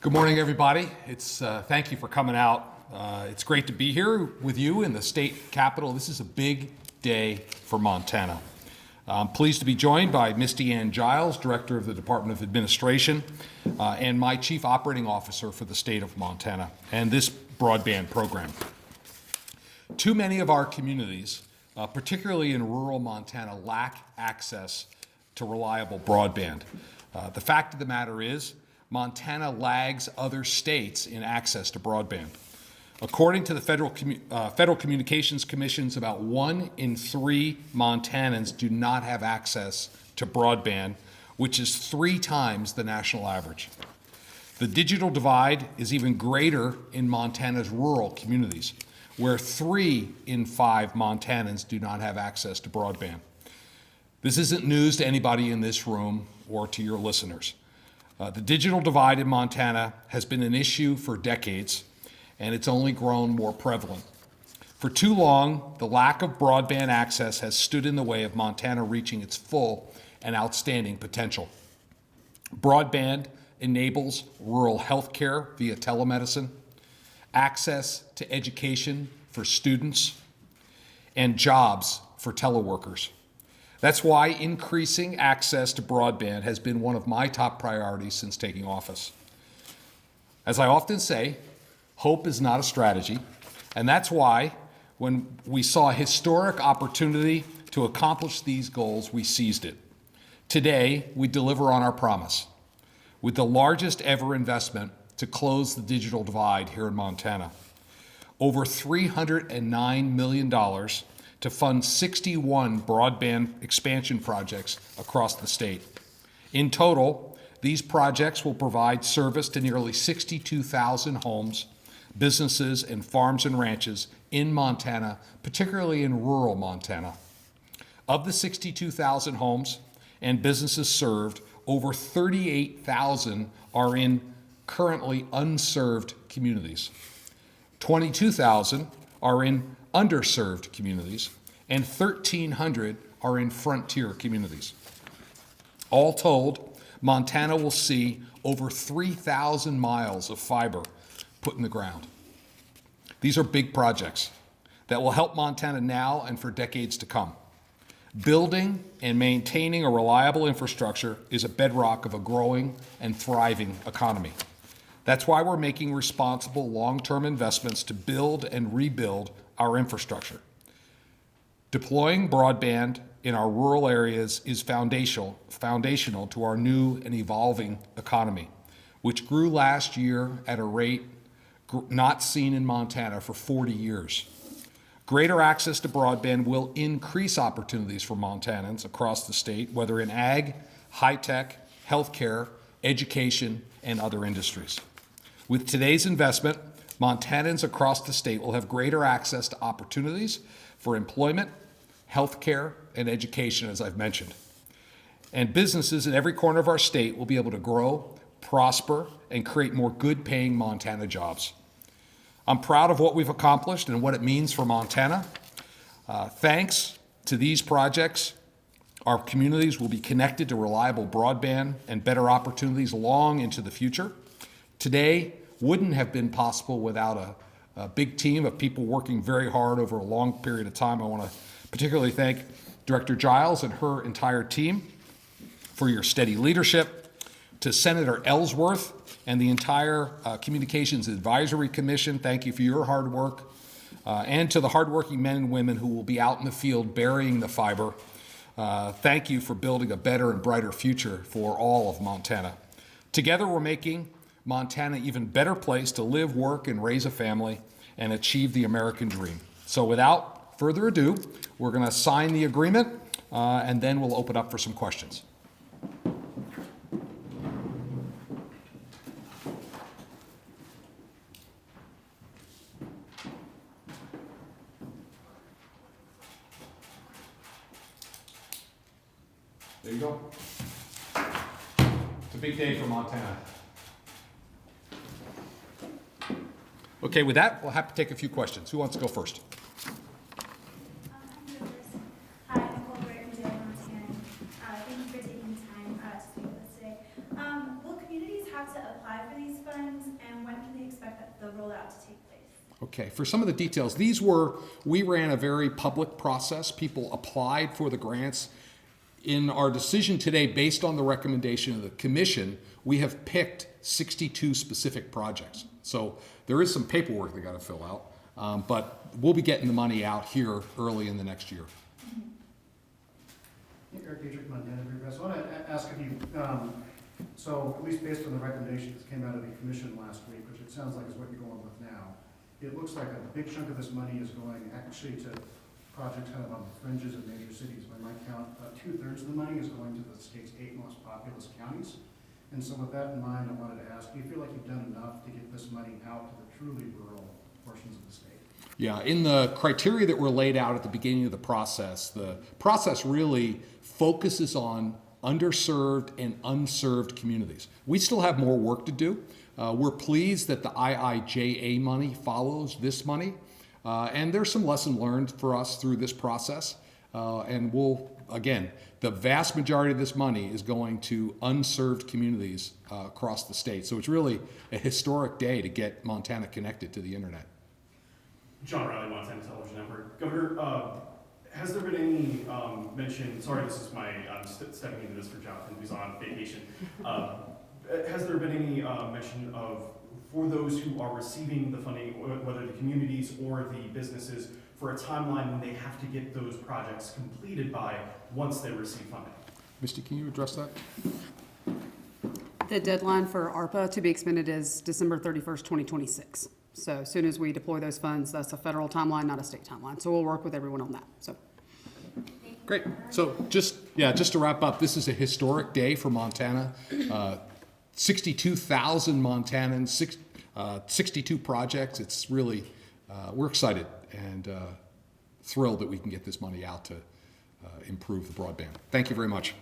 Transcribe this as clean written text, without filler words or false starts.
Good morning, everybody. Thank you for coming out. It's great to be here with you in the state capitol. This is a big day for Montana. I'm pleased to be joined by Misty and Giles, Director of the Department of Administration, and my Chief Operating Officer for the state of Montana, and this broadband program. Too many of our communities, particularly in rural Montana, lack access to reliable broadband. The fact of the matter is, Montana lags other states in access to broadband. According to the Federal Communications Commissions, about 1 in 3 Montanans do not have access to broadband, which is 3 times the national average. The digital divide is even greater in Montana's rural communities, where 3 in 5 Montanans do not have access to broadband. This isn't news to anybody in this room or to your listeners. The digital divide in Montana has been an issue for decades, and it's only grown more prevalent. For too long, the lack of broadband access has stood in the way of Montana reaching its full and outstanding potential. Broadband enables rural health care via telemedicine, access to education for students, and jobs for teleworkers. That's why increasing access to broadband has been one of my top priorities since taking office. As I often say, hope is not a strategy, and that's why when we saw a historic opportunity to accomplish these goals, we seized it. Today, we deliver on our promise with the largest ever investment to close the digital divide here in Montana. Over $309 million to fund 61 broadband expansion projects across the state. In total, these projects will provide service to nearly 62,000 homes, businesses, and farms and ranches in Montana, particularly in rural Montana. Of the 62,000 homes and businesses served, over 38,000 are in currently unserved communities. 22,000 are in underserved communities, and 1,300 are in frontier communities. All told, Montana will see over 3,000 miles of fiber put in the ground. These are big projects that will help Montana now and for decades to come. Building and maintaining a reliable infrastructure is a bedrock of a growing and thriving economy. That's why we're making responsible long-term investments to build and rebuild our infrastructure. Deploying broadband in our rural areas is foundational to our new and evolving economy, which grew last year at a rate not seen in Montana for 40 years. Greater access to broadband will increase opportunities for Montanans across the state, whether in ag, high-tech, healthcare, education, and other industries. With today's investment, Montanans across the state will have greater access to opportunities for employment, healthcare, and education, as I've mentioned. And businesses in every corner of our state will be able to grow, prosper, and create more good-paying Montana jobs. I'm proud of what we've accomplished and what it means for Montana. Thanks to these projects, our communities will be connected to reliable broadband and better opportunities long into the future. Today wouldn't have been possible without a big team of people working very hard over a long period of time. I want to particularly thank Director Giles and her entire team for your steady leadership, to Senator Ellsworth and the entire Communications Advisory Commission, thank you for your hard work, and to the hardworking men and women who will be out in the field burying the fiber. Thank you for building a better and brighter future for all of Montana. Together, we're making Montana an even better place to live, work, and raise a family and achieve the American dream. So without further ado, we're going to sign the agreement and then we'll open up for some questions. There you go. It's a big day for Montana. Okay, with that, we'll have to take a few questions. Who wants to go first? Hi, I'm Greg Gianforte. Thank you for taking the time to speak with us today. Will communities have to apply for these funds about to take place. Okay, for some of the details, we ran a very public process. People applied for the grants. In our decision today, based on the recommendation of the commission, we have picked 62 specific projects. So there is some paperwork they got to fill out, but we'll be getting the money out here early in the next year. Greg Gianforte, Montanans. I want to ask of you, so at least based on the recommendations that came out of the commission last week, which it sounds like is what you're going with now, it looks like a big chunk of this money is going actually to projects kind of on the fringes of major cities. By my count, about 2/3 of the money is going to the state's 8 most populous counties. And so with that in mind, I wanted to ask, do you feel like you've done enough to get this money out to the truly rural portions of the state? Yeah, in the criteria that were laid out at the beginning of the process really focuses on underserved and unserved communities. We still have more work to do. We're pleased that the IIJA money follows this money. And there's some lesson learned for us through this process. And again, the vast majority of this money is going to unserved communities across the state. So it's really a historic day to get Montana connected to the internet. John Riley, Montana Television Network. Governor, has there been any mention, sorry, this is I'm stepping into this for Jonathan, who's on vacation. Has there been any mention of, for those who are receiving the funding, whether the communities or the businesses, for a timeline when they have to get those projects completed by once they receive funding? Misty, can you address that? The deadline for ARPA to be expended is December 31st, 2026. So as soon as we deploy those funds, that's a federal timeline, not a state timeline. So we'll work with everyone on that. So. Great. So just to wrap up, this is a historic day for Montana. 62,000 Montanans, 62 projects. It's really, we're excited and thrilled that we can get this money out to improve the broadband. Thank you very much.